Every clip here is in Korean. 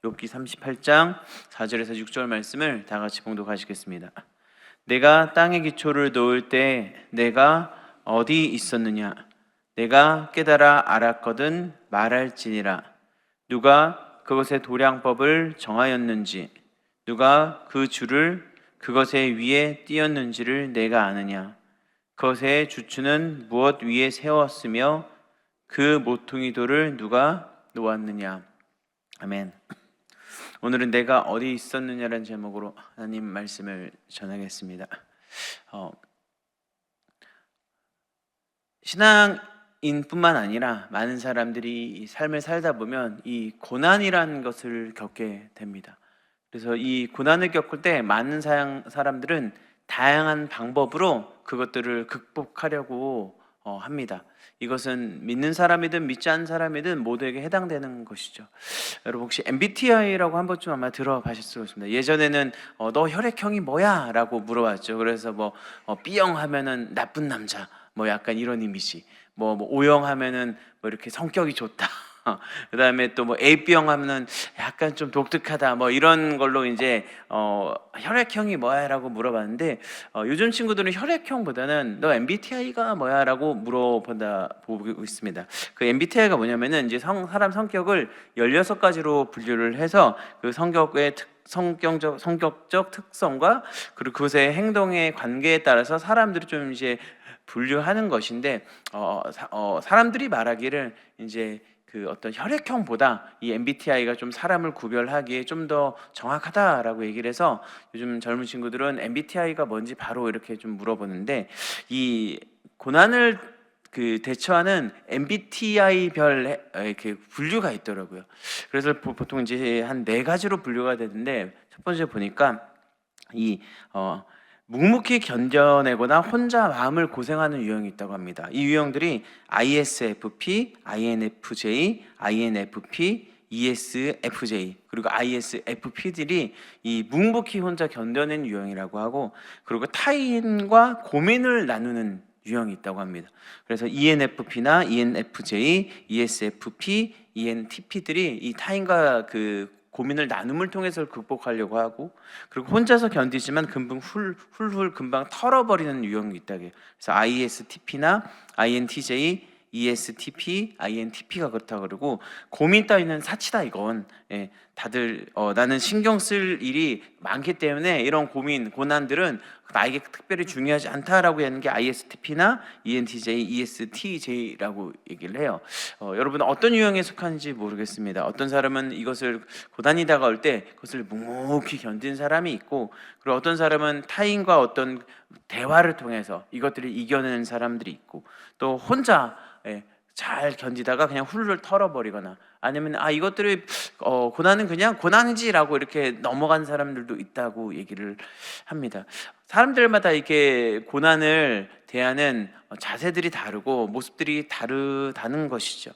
욥기 38장 4절에서 6절 말씀을 다 같이 봉독하시겠습니다. 내가 땅의 기초를 놓을 때 내가 어디 있었느냐? 내가 깨달아 알았거든 말할지니라. 누가 그것의 도량법을 정하였는지, 누가 그 줄을 그것의 위에 띄었는지를 내가 아느냐? 그것의 주추는 무엇 위에 세웠으며 그 모퉁이돌을 누가 놓았느냐? 아멘. 오늘은 내가 어디 있었느냐라는 제목으로 하나님 말씀을 전하겠습니다. 신앙인뿐만 아니라 많은 사람들이 이 삶을 살다 보면 이 고난이라는 것을 겪게 됩니다. 그래서 이 고난을 겪을 때 많은 사람들은 다양한 방법으로 그것들을 극복하려고 합니다. 이것은 믿는 사람이든 믿지 않는 사람이든 모두에게 해당되는 것이죠. 여러분 혹시 MBTI라고 한 번쯤 아마 들어보셨을 것입니다. 예전에는 너 혈액형이 뭐야? 라고 물어봤죠. 그래서 B형 하면은 나쁜 남자, 약간 이런 이미지. O형 하면은 이렇게 성격이 좋다. 그 다음에 또 AB형 하면은 약간 좀 독특하다, 이런 걸로 이제 혈액형이 뭐야? 라고 물어봤는데, 요즘 친구들은 혈액형보다는 너 MBTI가 뭐야? 라고 보고 있습니다. 그 MBTI가 뭐냐면은 이제 사람 성격을 16가지로 분류를 해서 그 성격적 특성과 그리고 그것의 행동의 관계에 따라서 사람들이 좀 이제 분류하는 것인데, 사람들이 말하기를 이제 그 어떤 혈액형보다 이 MBTI가 좀 사람을 구별하기에 좀 더 정확하다라고 얘기를 해서 요즘 젊은 친구들은 MBTI가 뭔지 바로 이렇게 좀 물어보는데, 이 고난을 대처하는 MBTI별 이렇게 분류가 있더라고요. 그래서 보통 이제 한 4가지로 분류가 되는데, 첫 번째 보니까 묵묵히 견뎌내거나 혼자 마음을 고생하는 유형이 있다고 합니다. 이 유형들이 ISFP, INFJ, INFP, ESFJ 그리고 ISFP들이 이 묵묵히 혼자 견뎌낸 유형이라고 하고, 그리고 타인과 고민을 나누는 유형이 있다고 합니다. 그래서 ENFP나 ENFJ, ESFP, ENTP들이 이 타인과 고민을 나눔을 통해서 극복하려고 하고, 그리고 혼자서 견디지만 금방 훌훌 금방 털어버리는 유형이 있다고 해요. 그래서 ISTP나 INTJ, ESTP, INTP가 그렇다고 그러고, 고민 따위는 사치다 이건. 다들 나는 신경 쓸 일이 많기 때문에 이런 고난들은 나에게 특별히 중요하지 않다라고 하는 게 ISTP나 ENTJ, ESTJ라고 얘기를 해요. 여러분 어떤 유형에 속하는지 모르겠습니다. 어떤 사람은 이것을 고난이 다가올 때 그것을 묵묵히 견딘 사람이 있고, 그리고 어떤 사람은 타인과 어떤 대화를 통해서 이것들을 이겨내는 사람들이 있고, 또 혼자 잘 견디다가 그냥 훌훌 털어버리거나, 아니면 이것들을 고난은 그냥 고난이지라고 이렇게 넘어간 사람들도 있다고 얘기를 합니다. 사람들마다 이렇게 고난을 대하는 자세들이 다르고 모습들이 다르다는 것이죠.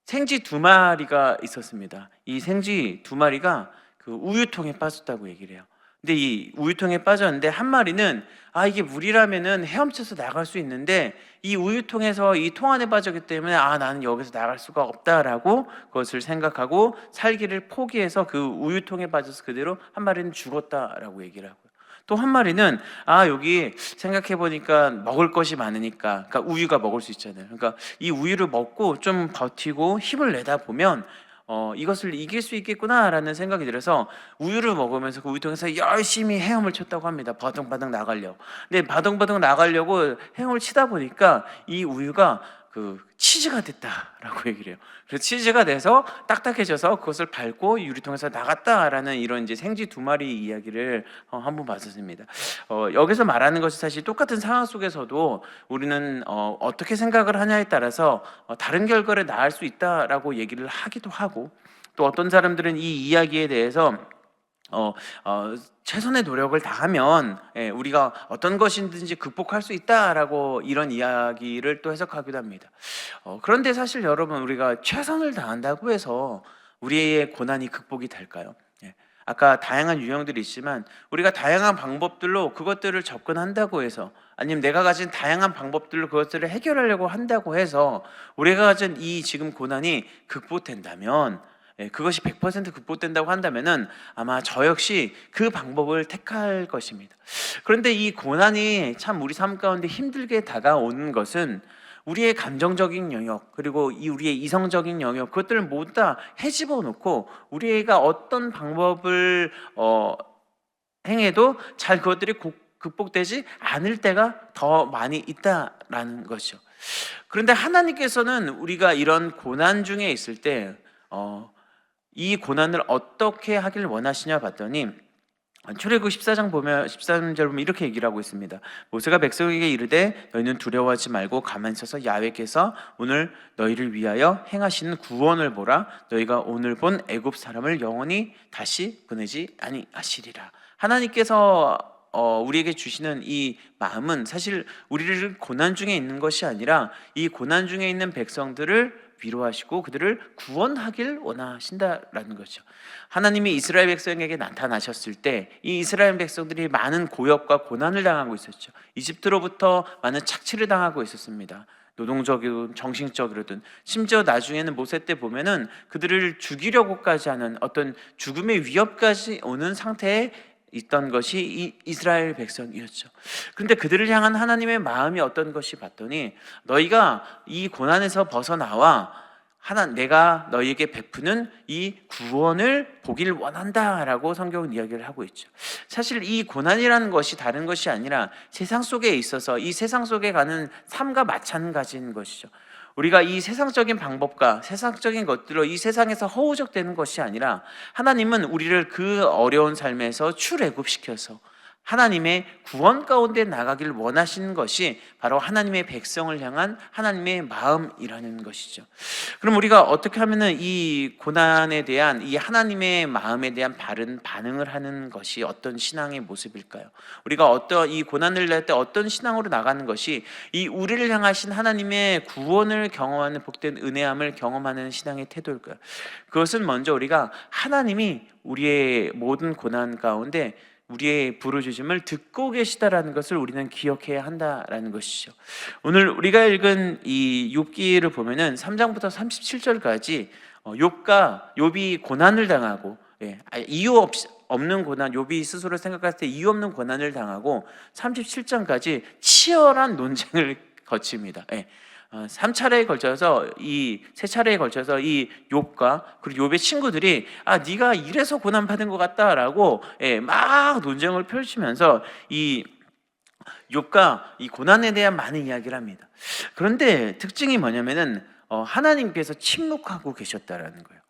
생쥐 2마리가 있었습니다. 이 생쥐 2마리가 우유통에 빠졌다고 얘기를 해요. 근데 이 우유통에 빠졌는데 한 마리는 이게 물이라면은 헤엄쳐서 나갈 수 있는데, 이 우유통에서 이 통 안에 빠졌기 때문에 나는 여기서 나갈 수가 없다라고 그것을 생각하고 살기를 포기해서 그 우유통에 빠져서 그대로 한 마리는 죽었다라고 얘기를 하고요. 또 한 마리는 여기 생각해 보니까 먹을 것이 많으니까, 그러니까 우유가 먹을 수 있잖아요. 그러니까 이 우유를 먹고 좀 버티고 힘을 내다 보면 이것을 이길 수 있겠구나라는 생각이 들어서 우유를 먹으면서 그 우유통에서 열심히 헤엄을 쳤다고 합니다. 바둥바둥 나가려고. 근데 바둥바둥 나가려고 헤엄을 치다 보니까 이 우유가 치즈가 됐다라고 얘기를 해요. 그래서 치즈가 돼서 딱딱해져서 그것을 밟고 유리통에서 나갔다라는 이런 이제 생쥐 2마리 이야기를 한번 봤었습니다. 여기서 말하는 것이 사실 똑같은 상황 속에서도 우리는 어떻게 생각을 하냐에 따라서 다른 결과를 낳을 수 있다라고 얘기를 하기도 하고, 또 어떤 사람들은 이 이야기에 대해서 최선의 노력을 다하면 우리가 어떤 것이든지 극복할 수 있다라고 이런 이야기를 또 해석하기도 합니다. 그런데 사실 여러분, 우리가 최선을 다한다고 해서 우리의 고난이 극복이 될까요? 아까 다양한 유형들이 있지만 우리가 다양한 방법들로 그것들을 접근한다고 해서, 아니면 내가 가진 다양한 방법들로 그것들을 해결하려고 한다고 해서 우리가 가진 이 지금 고난이 극복된다면 그것이 100% 극복된다고 한다면은 아마 저 역시 그 방법을 택할 것입니다. 그런데 이 고난이 참 우리 삶 가운데 힘들게 다가오는 것은 우리의 감정적인 영역, 그리고 우리의 이성적인 영역, 그것들을 모두 다 헤집어 놓고 우리가 어떤 방법을 행해도 잘 그것들이 극복되지 않을 때가 더 많이 있다라는 것이죠. 그런데 하나님께서는 우리가 이런 고난 중에 있을 때 이 고난을 어떻게 하길 원하시냐 봤더니 출애굽 14장 보면 13절 보면 이렇게 얘기를 하고 있습니다. 모세가 백성에게 이르되 너희는 두려워하지 말고 가만히 서서 야훼께서 오늘 너희를 위하여 행하시는 구원을 보라. 너희가 오늘 본 애굽 사람을 영원히 다시 보내지 아니하시리라. 하나님께서 우리에게 주시는 이 마음은 사실 우리를 고난 중에 있는 것이 아니라 이 고난 중에 있는 백성들을 위로하시고 그들을 구원하길 원하신다라는 거죠. 하나님이 이스라엘 백성에게 나타나셨을 때 이 이스라엘 백성들이 많은 고역과 고난을 당하고 있었죠. 이집트로부터 많은 착취를 당하고 있었습니다. 노동적이든 정신적으로든, 심지어 나중에는 모세 때 보면은 그들을 죽이려고까지 하는 어떤 죽음의 위협까지 오는 상태에 있던 것이 이 이스라엘 백성이었죠. 그런데 그들을 향한 하나님의 마음이 어떤 것이 봤더니 너희가 이 고난에서 벗어나와 내가 너희에게 베푸는 이 구원을 보길 원한다라고 성경은 이야기를 하고 있죠. 사실 이 고난이라는 것이 다른 것이 아니라 세상 속에 있어서 이 세상 속에 가는 삶과 마찬가지인 것이죠. 우리가 이 세상적인 방법과 세상적인 것들로 이 세상에서 허우적대는 것이 아니라 하나님은 우리를 그 어려운 삶에서 출애굽시켜서 하나님의 구원 가운데 나가길 원하시는 것이 바로 하나님의 백성을 향한 하나님의 마음이라는 것이죠. 그럼 우리가 어떻게 하면은 이 고난에 대한 이 하나님의 마음에 대한 바른 반응을 하는 것이 어떤 신앙의 모습일까요? 우리가 이 고난을 낼 때 어떤 신앙으로 나가는 것이 이 우리를 향하신 하나님의 구원을 경험하는 복된 은혜함을 경험하는 신앙의 태도일까요? 그것은 먼저 우리가 하나님이 우리의 모든 고난 가운데 우리의 부르짖음을 듣고 계시다라는 것을 우리는 기억해야 한다라는 것이죠. 오늘 우리가 읽은 이 욥기를 보면은 3장부터 37절까지 욥이 고난을 당하고 이유 없는 고난, 욥이 스스로 생각했을 때 이유 없는 고난을 당하고 37장까지 치열한 논쟁을 거칩니다. 3차례에 걸쳐서 세 차례에 걸쳐서 이 욥과 그리고 욥의 친구들이 네가 이래서 고난 받은 것 같다라고 막 논쟁을 펼치면서 이 욥과 이 고난에 대한 많은 이야기를 합니다. 그런데 특징이 뭐냐면은 하나님께서 침묵하고 계셨다라는 거예요.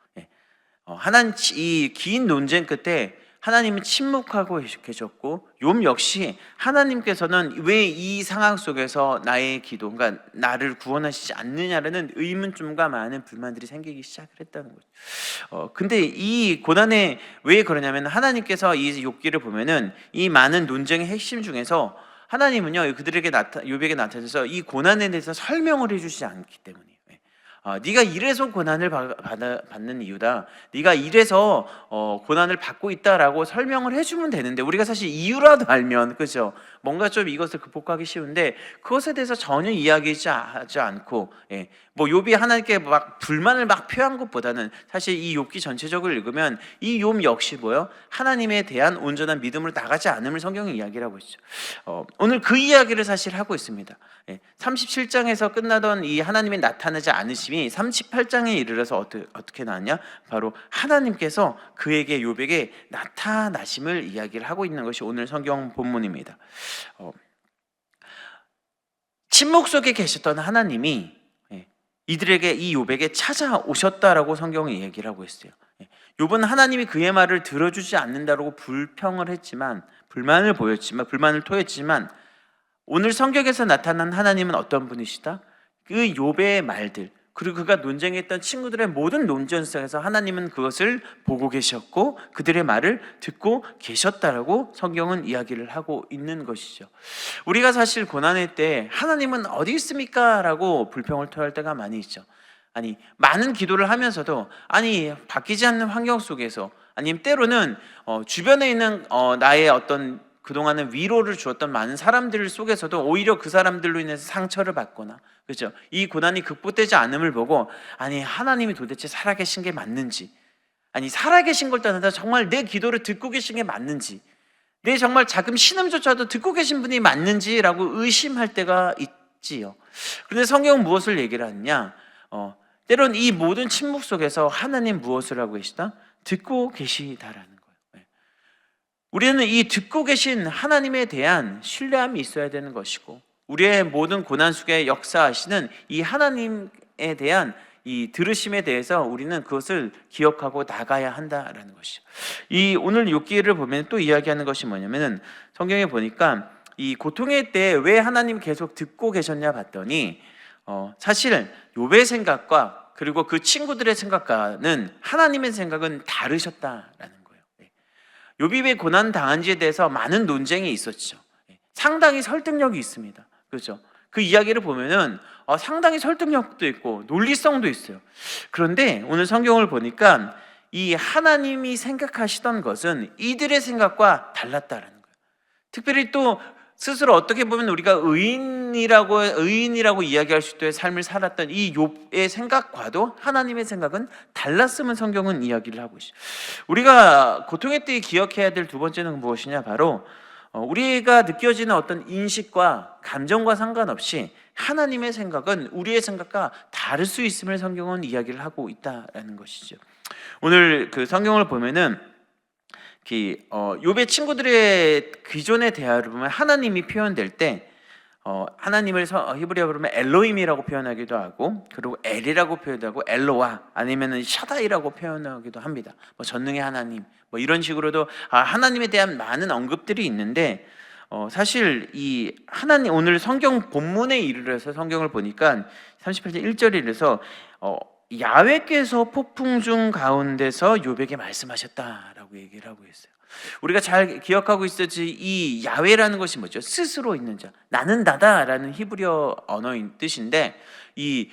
하나님 이 긴 논쟁 끝에 하나님은 침묵하고 계셨고 욥 역시 하나님께서는 왜 이 상황 속에서 나의 기도, 그러니까 나를 구원하시지 않느냐라는 의문점과 많은 불만들이 생기기 시작을 했다는 거죠. 근데 이 고난에 왜 그러냐면 하나님께서 이 욥기를 보면은 이 많은 논쟁의 핵심 중에서 하나님은요 욥에게 나타나서 이 고난에 대해서 설명을 해주시지 않기 때문이에요. 네가 이래서 고난을 받는 이유다. 네가 이래서 고난을 받고 있다라고 설명을 해주면 되는데 우리가 사실 이유라도 알면 그죠? 뭔가 좀 이것을 극복하기 쉬운데 그것에 대해서 전혀 이야기하지 않고 뭐 욥이 하나님께 막 불만을 막 표한 것보다는 사실 이 욥기 전체적으로 읽으면 이 욥 역시 뭐요? 하나님에 대한 온전한 믿음으로 나가지 않음을 성경이 이야기를 하고 있죠. 오늘 그 이야기를 사실 하고 있습니다. 37장에서 끝나던 이 하나님이 나타나지 않으심이 38장에 이르러서 어떻게 나왔냐? 바로 하나님께서 그에게 욥에게 나타나심을 이야기를 하고 있는 것이 오늘 성경 본문입니다. 침묵 속에 계셨던 하나님이 이들에게 이 욥에게 찾아오셨다라고 성경이 얘기를 하고 있어요. 욥은 하나님이 그의 말을 들어주지 않는다라고 불평을 했지만 불만을 토했지만 오늘 성경에서 나타난 하나님은 어떤 분이시다? 그 욥의 말들 그리고 그가 논쟁했던 친구들의 모든 논쟁 속에서 하나님은 그것을 보고 계셨고 그들의 말을 듣고 계셨다라고 성경은 이야기를 하고 있는 것이죠. 우리가 사실 고난의 때 하나님은 어디 있습니까? 라고 불평을 토할 때가 많이 있죠. 많은 기도를 하면서도 바뀌지 않는 환경 속에서 아니면 때로는 주변에 있는 나의 어떤 그동안은 위로를 주었던 많은 사람들 속에서도 오히려 그 사람들로 인해서 상처를 받거나 그렇죠? 이 고난이 극복되지 않음을 보고 하나님이 도대체 살아계신 게 맞는지 아니 살아계신 걸 떠나서 정말 내 기도를 듣고 계신 게 맞는지, 내 정말 작은 신음조차도 듣고 계신 분이 맞는지라고 의심할 때가 있지요. 그런데 성경은 무엇을 얘기를 하느냐? 때론 이 모든 침묵 속에서 하나님 무엇을 하고 계시다? 듣고 계시다라는 거예요. 네. 우리는 이 듣고 계신 하나님에 대한 신뢰함이 있어야 되는 것이고, 우리의 모든 고난 속에 역사하시는 이 하나님에 대한 이 들으심에 대해서 우리는 그것을 기억하고 나가야 한다라는 것이죠. 이 오늘 욥기를 보면 또 이야기하는 것이 뭐냐면은, 성경에 보니까 이 고통의 때 왜 하나님 계속 듣고 계셨냐 봤더니 사실 욥의 생각과 그리고 그 친구들의 생각과는 하나님의 생각은 다르셨다라는 거예요. 욥이 왜 고난 당한지에 대해서 많은 논쟁이 있었죠. 상당히 설득력이 있습니다. 그렇죠? 그 이야기를 보면은 상당히 설득력도 있고 논리성도 있어요. 그런데 오늘 성경을 보니까 이 하나님이 생각하시던 것은 이들의 생각과 달랐다라는 거예요. 특별히 또 스스로 어떻게 보면 우리가 의인이라고 이야기할 수 있도록 삶을 살았던 이 욥의 생각과도 하나님의 생각은 달랐음을 성경은 이야기를 하고 있어요. 우리가 고통의 때에 기억해야 될 두 번째는 무엇이냐? 바로 우리가 느껴지는 어떤 인식과 감정과 상관없이 하나님의 생각은 우리의 생각과 다를 수 있음을 성경은 이야기를 하고 있다라는 것이죠. 오늘 그 성경을 보면은 욥의 친구들의 기존의 대화를 보면 하나님이 표현될 때 하나님을 히브리어로 보면 엘로힘이라고 표현하기도 하고, 그리고 엘이라고 표현하고, 엘로와 아니면은 샤다이라고 표현하기도 합니다. 전능의 하나님 이런 식으로도 하나님에 대한 많은 언급들이 있는데, 사실 이 하나님 오늘 성경 본문에 이르러서 성경을 보니까 38절 1절에 이르러서 야훼께서 폭풍 중 가운데서 욥에게 말씀하셨다라고 얘기를 하고 있어요. 우리가 잘 기억하고 있어야지 이 야훼라는 것이 뭐죠? 스스로 있는 자, 나는 나다라는 히브리어 언어인 뜻인데, 이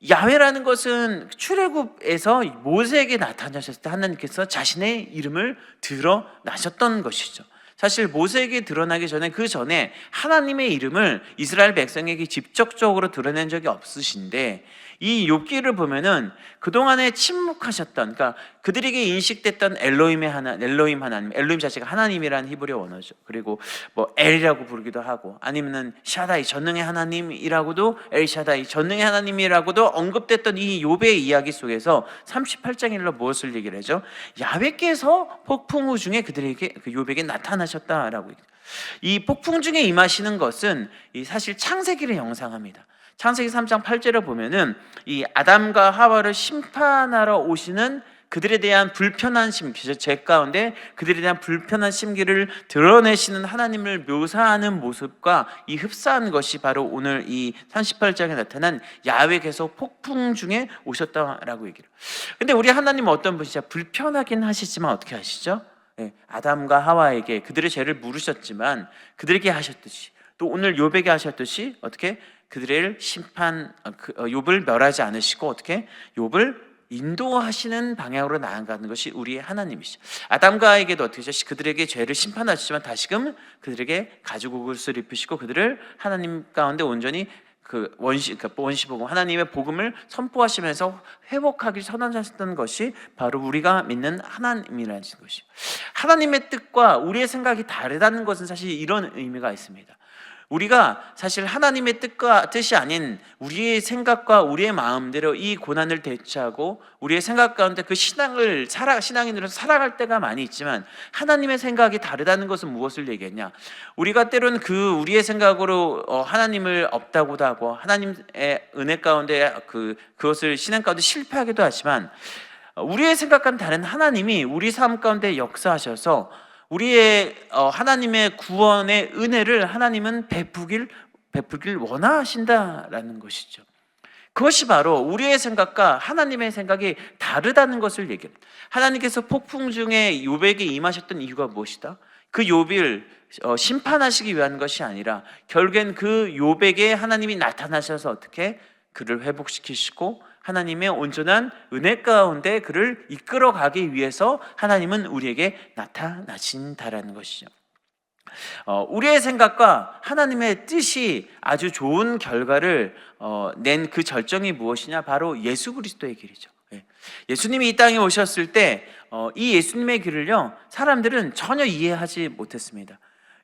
야훼라는 것은 출애굽에서 모세에게 나타나셨을 때 하나님께서 자신의 이름을 드러나셨던 것이죠. 사실 모세에게 드러나기 전에 그 전에 하나님의 이름을 이스라엘 백성에게 직접적으로 드러낸 적이 없으신데, 이 욥기를 보면은 그동안에 침묵하셨던, 그러니까 그들에게 인식됐던 엘로힘 하나님, 엘로힘 자체가 하나님이라는 히브리어 원어죠. 그리고 엘이라고 부르기도 하고, 아니면은 샤다이, 전능의 하나님이라고도, 엘샤다이, 전능의 하나님이라고도 언급됐던 이 욥의 이야기 속에서 38장에 일러 무엇을 얘기를 하죠? 야훼께서 폭풍 후 중에 그들에게, 그 욥에게 나타나셨다라고. 이 폭풍 중에 임하시는 것은 사실 창세기를 형상합니다. 창세기 3장 8절을 보면은 이 아담과 하와를 심판하러 오시는 그들에 대한 불편한 심기, 죄 가운데 그들에 대한 불편한 심기를 드러내시는 하나님을 묘사하는 모습과 이 흡사한 것이 바로 오늘 이 38장에 나타난 야훼께서 폭풍 중에 오셨다라고 얘기를. 근데 우리 하나님은 어떤 분이시죠? 불편하긴 하시지만 어떻게 하시죠? 아담과 하와에게 그들의 죄를 물으셨지만 그들에게 하셨듯이, 또 오늘 욥에게 하셨듯이 어떻게 그들을 욥을 멸하지 않으시고 어떻게 욥을 인도하시는 방향으로 나아가는 것이 우리의 하나님이시죠. 아담과에게도 어떻게 하시죠? 그들에게 죄를 심판하시지만 다시금 그들에게 가죽 옷을 입히시고 그들을 하나님 가운데 온전히 원시복음, 하나님의 복음을 선포하시면서 회복하기 선언하셨던 것이 바로 우리가 믿는 하나님이라는 것이죠. 하나님의 뜻과 우리의 생각이 다르다는 것은 사실 이런 의미가 있습니다. 우리가 사실 하나님의 뜻이 아닌 우리의 생각과 우리의 마음대로 이 고난을 대처하고 우리의 생각 가운데 그 신앙인으로서 살아갈 때가 많이 있지만, 하나님의 생각이 다르다는 것은 무엇을 얘기했냐? 우리가 때로는 우리의 생각으로 하나님을 없다고도 하고 하나님의 은혜 가운데 그것을 신앙 가운데 실패하기도 하지만, 우리의 생각과는 다른 하나님이 우리 삶 가운데 역사하셔서 우리의 하나님의 구원의 은혜를 하나님은 베푸길 원하신다라는 것이죠. 그것이 바로 우리의 생각과 하나님의 생각이 다르다는 것을 얘기합니다. 하나님께서 폭풍 중에 욥에게 임하셨던 이유가 무엇이다? 그 욥을 심판하시기 위한 것이 아니라 결국엔 그 욥에게 하나님이 나타나셔서 어떻게 그를 회복시키시고 하나님의 온전한 은혜 가운데 그를 이끌어가기 위해서 하나님은 우리에게 나타나신다라는 것이죠. 우리의 생각과 하나님의 뜻이 아주 좋은 결과를 낸 그 절정이 무엇이냐? 바로 예수 그리스도의 길이죠. 예. 예수님이 이 땅에 오셨을 때 이 예수님의 길을요, 사람들은 전혀 이해하지 못했습니다.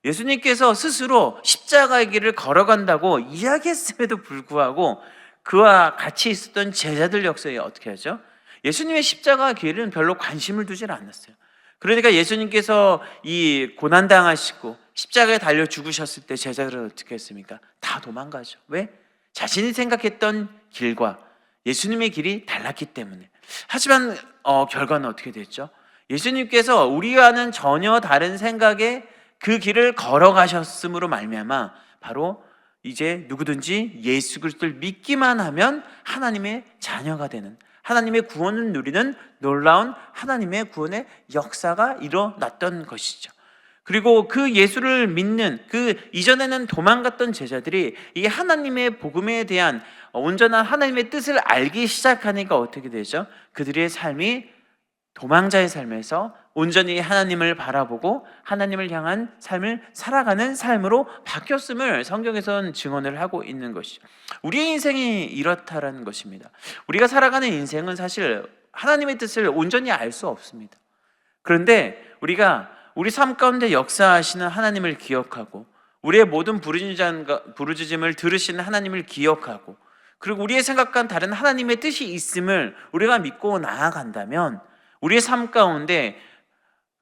예수님께서 스스로 십자가의 길을 걸어간다고 이야기했음에도 불구하고 그와 같이 있었던 제자들 역사에 어떻게 하죠? 예수님의 십자가 길은 별로 관심을 두질 않았어요. 그러니까 예수님께서 이 고난당하시고 십자가에 달려 죽으셨을 때 제자들은 어떻게 했습니까? 다 도망가죠. 왜? 자신이 생각했던 길과 예수님의 길이 달랐기 때문에. 하지만 결과는 어떻게 됐죠? 예수님께서 우리와는 전혀 다른 생각의 그 길을 걸어가셨음으로 말미암아 바로 이제 누구든지 예수 그리스도를 믿기만 하면 하나님의 자녀가 되는, 하나님의 구원을 누리는 놀라운 하나님의 구원의 역사가 일어났던 것이죠. 그리고 그 예수를 믿는 그 이전에는 도망갔던 제자들이 이 하나님의 복음에 대한 온전한 하나님의 뜻을 알기 시작하니까 어떻게 되죠? 그들의 삶이 도망자의 삶에서 온전히 하나님을 바라보고 하나님을 향한 삶을 살아가는 삶으로 바뀌었음을 성경에서는 증언을 하고 있는 것이죠. 우리의 인생이 이렇다라는 것입니다. 우리가 살아가는 인생은 사실 하나님의 뜻을 온전히 알 수 없습니다. 그런데 우리가 우리 삶 가운데 역사하시는 하나님을 기억하고 우리의 모든 부르짖음을 들으시는 하나님을 기억하고 그리고 우리의 생각과는 다른 하나님의 뜻이 있음을 우리가 믿고 나아간다면 우리의 삶 가운데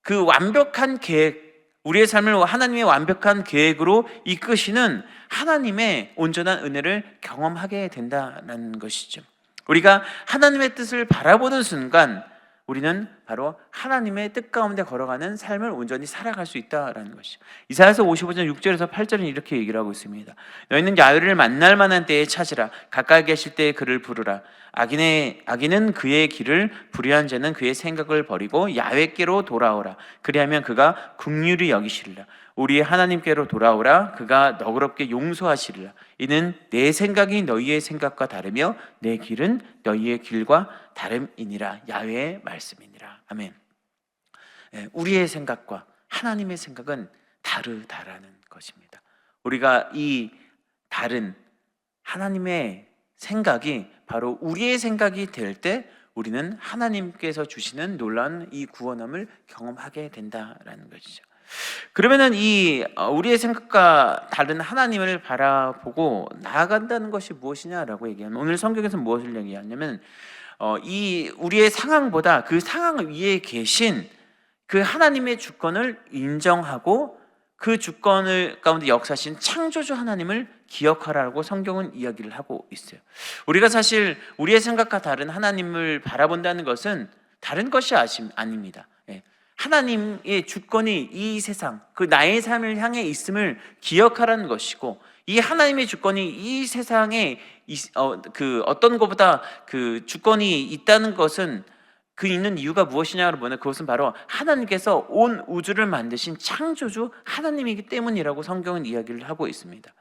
그 완벽한 계획, 우리의 삶을 하나님의 완벽한 계획으로 이끄시는 하나님의 온전한 은혜를 경험하게 된다는 것이죠. 우리가 하나님의 뜻을 바라보는 순간 우리는 바로 하나님의 뜻 가운데 걸어가는 삶을 온전히 살아갈 수 있다는 것이죠. 이사야서 55장 6절에서 8절은 이렇게 얘기를 하고 있습니다. 너희는 야훼를 만날 만한 때에 찾으라. 가까이 계실 때에 그를 부르라. 악인은 그의 길을, 불의한 자는 그의 생각을 버리고 야훼께로 돌아오라. 그리하면 그가 긍휼히 여기시리라. 우리 하나님께로 돌아오라. 그가 너그럽게 용서하시리라. 이는 내 생각이 너희의 생각과 다르며 내 길은 너희의 길과 다름이니라. 야훼의 말씀이니라. 아멘. 우리의 생각과 하나님의 생각은 다르다라는 것입니다. 우리가 이 다른 하나님의 생각이 바로 우리의 생각이 될 때 우리는 하나님께서 주시는 놀라운 이 구원함을 경험하게 된다라는 것이죠. 그러면은 이 우리의 생각과 다른 하나님을 바라보고 나아간다는 것이 무엇이냐라고 얘기하면 오늘 성경에서 무엇을 얘기하냐면 이 우리의 상황보다 그 상황 위에 계신 그 하나님의 주권을 인정하고 그 주권을 가운데 역사하신 창조주 하나님을 기억하라고 성경은 이야기를 하고 있어요. 우리가 사실 우리의 생각과 다른 하나님을 바라본다는 것은 다른 것이 아닙니다. 하나님의 주권이 이 세상, 그 나의 삶을 향해 있음을 기억하라는 것이고, 이 하나님의 주권이 이 세상에 그 어떤 것보다 그 주권이 있다는 것은 그 있는 이유가 무엇이냐고 보면 그것은 바로 하나님께서 온 우주를 만드신 창조주 하나님이기 때문이라고 성경은 이야기를 하고 있습니다.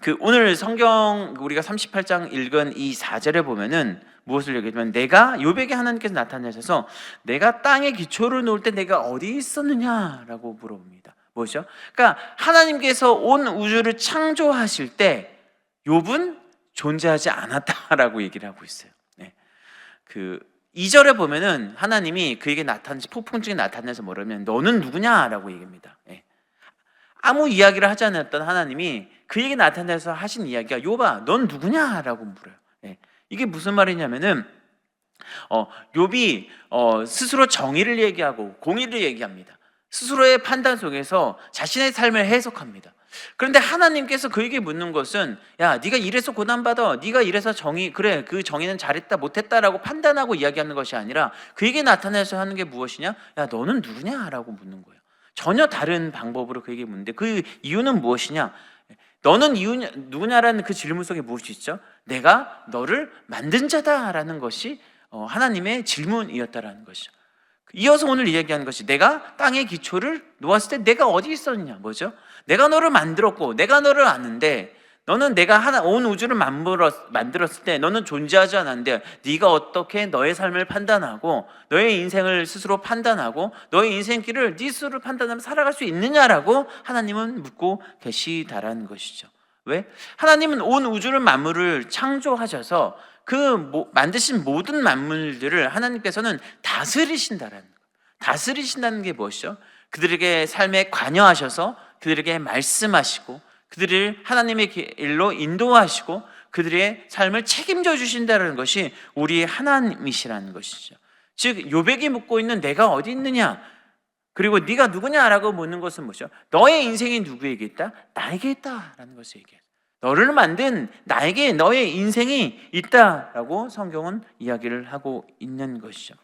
그 오늘 성경 우리가 38장 읽은 이 4절에 보면은 무엇을 얘기하면 내가 욥에게 하나님께서 나타나셔서 내가 땅에 기초를 놓을 때 내가 어디 있었느냐라고 물어봅니다. 뭐죠? 그러니까 하나님께서 온 우주를 창조하실 때 욥은 존재하지 않았다라고 얘기를 하고 있어요. 그 2절에 보면은 하나님이 그에게 폭풍 중에 나타나서 뭐라면 너는 누구냐라고 얘기합니다. 아무 이야기를 하지 않았던 하나님이 그에게 나타나서 하신 이야기가 욥아 넌 누구냐라고 물어요. 이게 무슨 말이냐면은 욥이 스스로 정의를 얘기하고 공의를 얘기합니다. 스스로의 판단 속에서 자신의 삶을 해석합니다. 그런데 하나님께서 그에게 묻는 것은 야 네가 이래서 고난받아, 네가 이래서 그래 그 정의는 잘했다 못했다라고 판단하고 이야기하는 것이 아니라 그에게 나타나서 하는 게 무엇이냐, 야 너는 누구냐라고 묻는 거예요. 전혀 다른 방법으로 그에게 묻는데 그 이유는 무엇이냐, 너는 누구냐라는 그 질문 속에 무엇이 있죠? 내가 너를 만든 자다라는 것이 하나님의 질문이었다라는 것이죠. 이어서 오늘 이야기하는 것이 내가 땅의 기초를 놓았을 때 내가 어디 있었느냐, 뭐죠? 내가 너를 만들었고 내가 너를 아는데 너는 내가 온 우주를 만들었을 때 너는 존재하지 않았는데 네가 어떻게 너의 삶을 판단하고 너의 인생을 스스로 판단하고 너의 인생길을 네 스스로 판단하며 살아갈 수 있느냐라고 하나님은 묻고 계시다라는 것이죠. 왜? 하나님은 온 우주를 만물을 창조하셔서 만드신 모든 만물들을 하나님께서는 다스리신다라는 거. 다스리신다는 게 무엇이죠? 그들에게 삶에 관여하셔서 그들에게 말씀하시고 그들을 하나님의 길로 인도하시고 그들의 삶을 책임져 주신다는 것이 우리의 하나님이시라는 것이죠. 즉 요백이 묻고 있는 내가 어디 있느냐, 그리고 네가 누구냐라고 묻는 것은 뭐죠? 너의 인생이 누구에게 있다? 나에게 있다라는 것을 얘기해요. 너를 만든 나에게 너의 인생이 있다라고 성경은 이야기를 하고 있는 것이죠.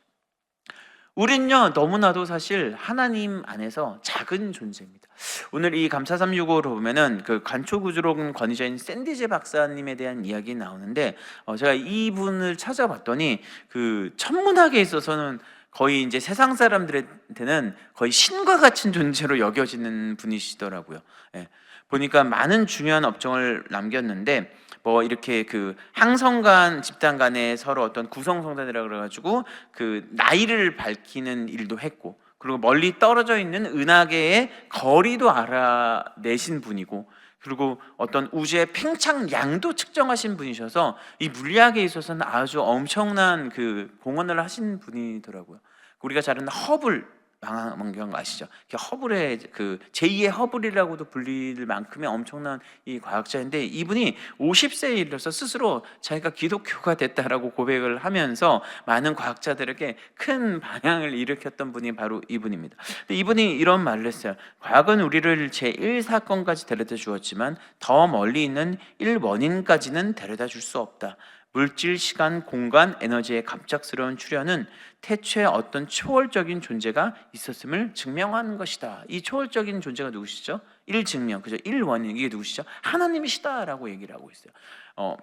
우린요 너무나도 사실 하나님 안에서 작은 존재입니다. 오늘 이 감사 365로 보면은 그 관초구조론 권위자인 샌디제 박사님에 대한 이야기 나오는데, 제가 이분을 찾아봤더니 그 천문학에 있어서는 거의 이제 세상 사람들한테는 거의 신과 같은 존재로 여겨지는 분이시더라고요. 예. 보니까 많은 중요한 업적을 남겼는데 뭐 이렇게 그 항성간 집단 간에 서로 어떤 구성성단이라 그래가지고 그 나이를 밝히는 일도 했고, 그리고 멀리 떨어져 있는 은하계의 거리도 알아내신 분이고, 그리고 어떤 우주의 팽창량도 측정하신 분이셔서 이 물리학에 있어서는 아주 엄청난 그 공헌을 하신 분이더라고요. 우리가 잘 아는 허블 망원경 아시죠? 허블의 그 제2의 허블이라고도 불릴 만큼의 엄청난 이 과학자인데, 이분이 50세에 이르러서 스스로 자기가 기독교가 됐다라고 고백을 하면서 많은 과학자들에게 큰 방향을 일으켰던 분이 바로 이분입니다. 이분이 이런 말을 했어요. 과학은 우리를 제1사건까지 데려다 주었지만 더 멀리 있는 1원인까지는 데려다 줄 수 없다. 물질, 시간, 공간, 에너지의 갑작스러운 출현은 태초에 어떤 초월적인 존재가 있었음을 증명하는 것이다. 이 초월적인 존재가 누구시죠? 1증명, 그죠? 1원인, 이게 누구시죠? 하나님이시다라고 얘기를 하고 있어요.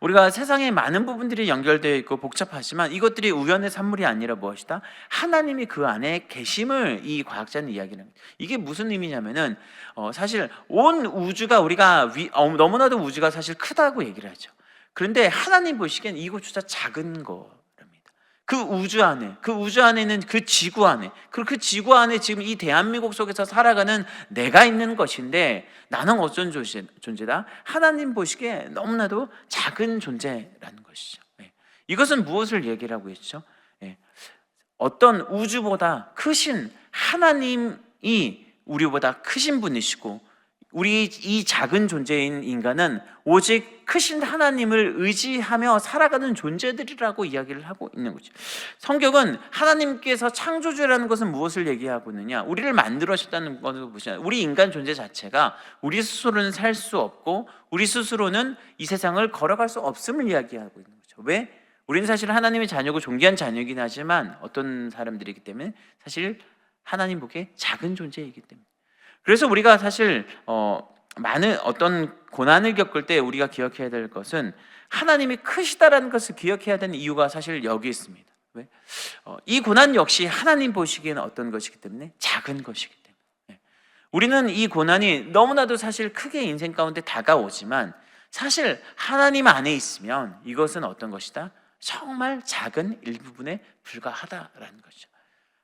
우리가 세상에 많은 부분들이 연결되어 있고 복잡하지만 이것들이 우연의 산물이 아니라 무엇이다? 하나님이 그 안에 계심을 이 과학자는 이야기를 합니다. 이게 무슨 의미냐면은 사실 온 우주가 우리가 너무나도 우주가 사실 크다고 얘기를 하죠. 그런데 하나님 보시기엔 이것조차 작은 거랍니다. 그 우주 안에는 그 지구 안에, 그리고 그 지구 안에 지금 이 대한민국 속에서 살아가는 내가 있는 것인데 나는 어떤 존재다? 하나님 보시기에 너무나도 작은 존재라는 것이죠. 이것은 무엇을 얘기를 하고 있죠? 어떤 우주보다 크신 하나님이 우리보다 크신 분이시고, 우리 이 작은 존재인 인간은 오직 크신 하나님을 의지하며 살아가는 존재들이라고 이야기를 하고 있는 거죠. 성경은 하나님께서 창조주라는 것은 무엇을 얘기하고 있느냐? 우리를 만들어셨다는 것을 보시잖아요. 우리 인간 존재 자체가 우리 스스로는 살 수 없고 우리 스스로는 이 세상을 걸어갈 수 없음을 이야기하고 있는 거죠. 왜? 우리는 사실 하나님의 자녀고 존귀한 자녀이긴 하지만 어떤 사람들이기 때문에 사실 하나님 보기에 작은 존재이기 때문에, 그래서 우리가 사실 많은 어떤 고난을 겪을 때 우리가 기억해야 될 것은 하나님이 크시다라는 것을 기억해야 되는 이유가 사실 여기 있습니다. 왜? 이 고난 역시 하나님 보시기에는 어떤 것이기 때문에 작은 것이기 때문에, 우리는 이 고난이 너무나도 사실 크게 인생 가운데 다가오지만 사실 하나님 안에 있으면 이것은 어떤 것이다? 정말 작은 일부분에 불과하다라는 것이죠.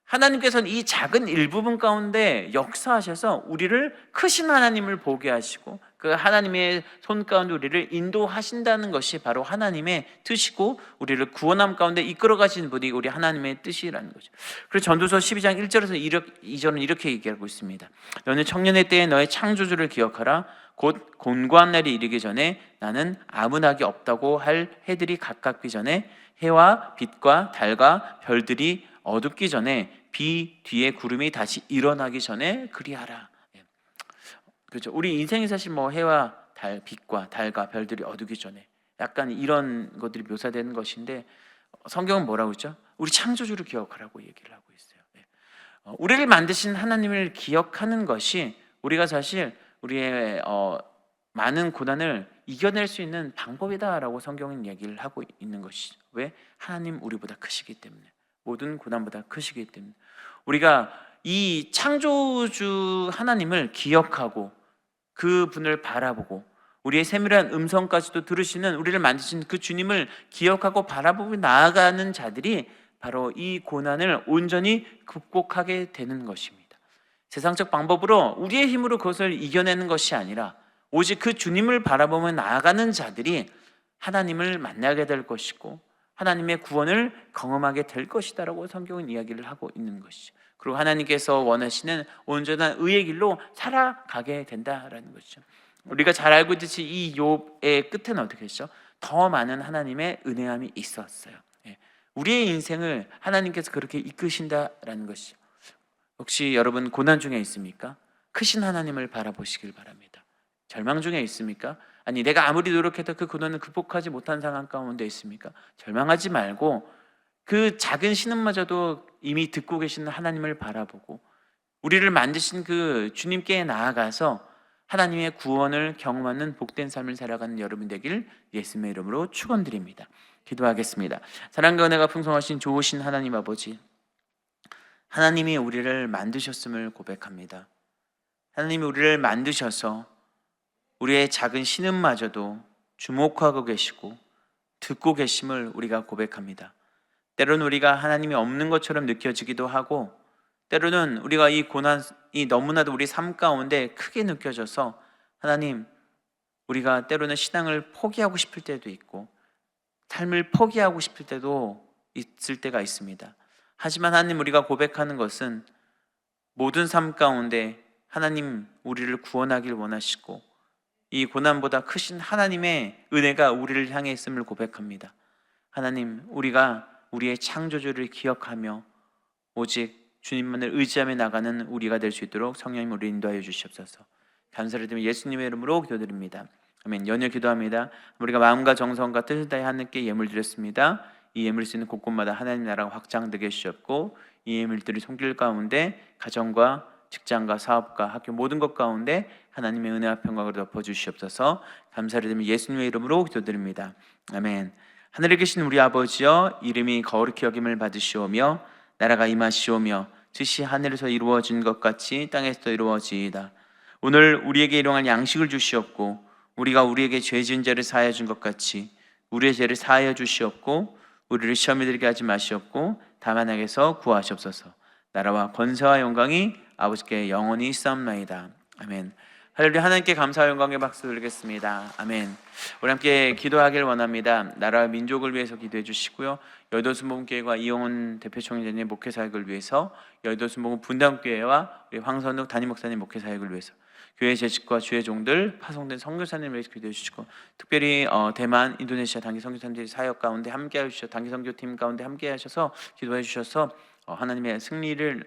하나님께서는 이 작은 일부분 가운데 역사하셔서 우리를 크신 하나님을 보게 하시고 그 하나님의 손 가운데 우리를 인도하신다는 것이 바로 하나님의 뜻이고, 우리를 구원함 가운데 이끌어 가시는 분이 우리 하나님의 뜻이라는 거죠. 그래서 전도서 12장 1절에서 2절은 이렇게 얘기하고 있습니다. 너는 청년의 때에 너의 창조주를 기억하라. 곧 곤고한 날이 이르기 전에 나는 아무 낙이 없다고 할 해들이 가깝기 전에, 해와 빛과 달과 별들이 어둡기 전에, 비 뒤에 구름이 다시 일어나기 전에 그리하라. 그렇죠. 우리 인생이 사실 뭐 해와 달, 빛과 달과 별들이 어두기 전에, 약간 이런 것들이 묘사되는 것인데 성경은 뭐라고 했죠? 우리 창조주를 기억하라고 얘기를 하고 있어요. 우리를 만드신 하나님을 기억하는 것이 우리가 사실 우리의 많은 고난을 이겨낼 수 있는 방법이다라고 성경은 얘기를 하고 있는 것이죠. 왜? 하나님 우리보다 크시기 때문에, 모든 고난보다 크시기 때문에 우리가 이 창조주 하나님을 기억하고 그분을 바라보고 우리의 세밀한 음성까지도 들으시는 우리를 만드신 그 주님을 기억하고 바라보고 나아가는 자들이 바로 이 고난을 온전히 극복하게 되는 것입니다. 세상적 방법으로 우리의 힘으로 그것을 이겨내는 것이 아니라 오직 그 주님을 바라보며 나아가는 자들이 하나님을 만나게 될 것이고 하나님의 구원을 경험하게 될 것이다라고 성경은 이야기를 하고 있는 것이죠. 그리고 하나님께서 원하시는 온전한 의의 길로 살아가게 된다라는 것이죠. 우리가 잘 알고 있듯이 이 욥의 끝은 어떻게 했죠? 더 많은 하나님의 은혜함이 있었어요. 우리의 인생을 하나님께서 그렇게 이끄신다라는 것이죠. 혹시 여러분 고난 중에 있습니까? 크신 하나님을 바라보시길 바랍니다. 절망 중에 있습니까? 아니 내가 아무리 노력해도 그 고난을 극복하지 못한 상황 가운데 있습니까? 절망하지 말고 그 작은 신음마저도 이미 듣고 계시는 하나님을 바라보고 우리를 만드신 그 주님께 나아가서 하나님의 구원을 경험하는 복된 삶을 살아가는 여러분 되길 예수님의 이름으로 축원드립니다. 기도하겠습니다. 사랑과 은혜가 풍성하신 좋으신 하나님 아버지, 하나님이 우리를 만드셨음을 고백합니다. 하나님이 우리를 만드셔서 우리의 작은 신음마저도 주목하고 계시고 듣고 계심을 우리가 고백합니다. 때로는 우리가 하나님이 없는 것처럼 느껴지기도 하고 때로는 우리가 이 고난이 너무나도 우리 삶 가운데 크게 느껴져서 하나님, 우리가 때로는 신앙을 포기하고 싶을 때도 있고 삶을 포기하고 싶을 때도 있을 때가 있습니다. 하지만 하나님, 우리가 고백하는 것은 모든 삶 가운데 하나님 우리를 구원하길 원하시고 이 고난보다 크신 하나님의 은혜가 우리를 향해 있음을 고백합니다. 하나님, 우리가 우리의 창조주를 기억하며 오직 주님만을 의지하며 나가는 우리가 될 수 있도록 성령님 우리 인도하여 주시옵소서. 감사를 드리며 예수님의 이름으로 기도드립니다. 아멘. 연일 기도합니다. 우리가 마음과 정성과 뜻을 다해 하나님께 예물 드렸습니다. 이 예물 쓰는 곳곳마다 하나님 나라가 확장되게 해주셨고 이 예물들이 손길 가운데 가정과 직장과 사업과 학교 모든 것 가운데 하나님의 은혜와 평강을 덮어주시옵소서. 감사를 드리며 예수님의 이름으로 기도드립니다. 아멘. 하늘에 계신 우리 아버지여, 이름이 거룩히 여김을 받으시오며 나라가 임하시오며 뜻이 하늘에서 이루어진 것 같이 땅에서 이루어지이다. 오늘 우리에게 일용할 양식을 주시옵고 우리가 우리에게 죄 지은 자를 사하여 준 것 같이 우리의 죄를 사하여 주시옵고 우리를 시험에 들게 하지 마시옵고 다만 악에서 구하시옵소서. 나라와 권세와 영광이 아버지께 영원히 있사옵나이다. 아멘. 할렐루야. 하나님께 감사와 영광의 박수 드리겠습니다. 아멘. 우리 함께 기도하길 원합니다. 나라와 민족을 위해서 기도해 주시고요. 여의도 순복음교회와 이용훈 대표총회장님 목회사역을 위해서, 여의도 순복음 분당교회와 우리 황선욱 담임 목사님 목회사역을 위해서, 교회 재직과 주의 종들 파송된 선교사님을 위해서 기도해 주시고, 특별히 대만, 인도네시아 단기 선교사님들이 사역 가운데 함께 하셔서 단기 선교팀 가운데 함께 하셔서 기도해 주셔서 하나님의 승리를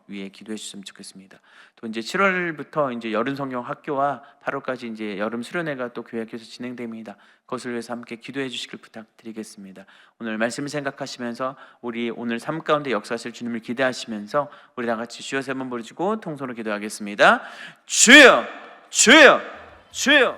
위해 기도해 주셨으면 좋겠습니다. 또 이제 7월부터 이제 여름 성경 학교와 8월까지 이제 여름 수련회가 또 교회 학교에서 진행됩니다. 그것을 위해서 함께 기도해 주시길 부탁드리겠습니다. 오늘 말씀을 생각하시면서 우리 오늘 삶 가운데 역사하실 주님을 기대하시면서 우리 다 같이 주여 세 번 부르시고 통성으로 기도하겠습니다. 주여, 주여, 주여.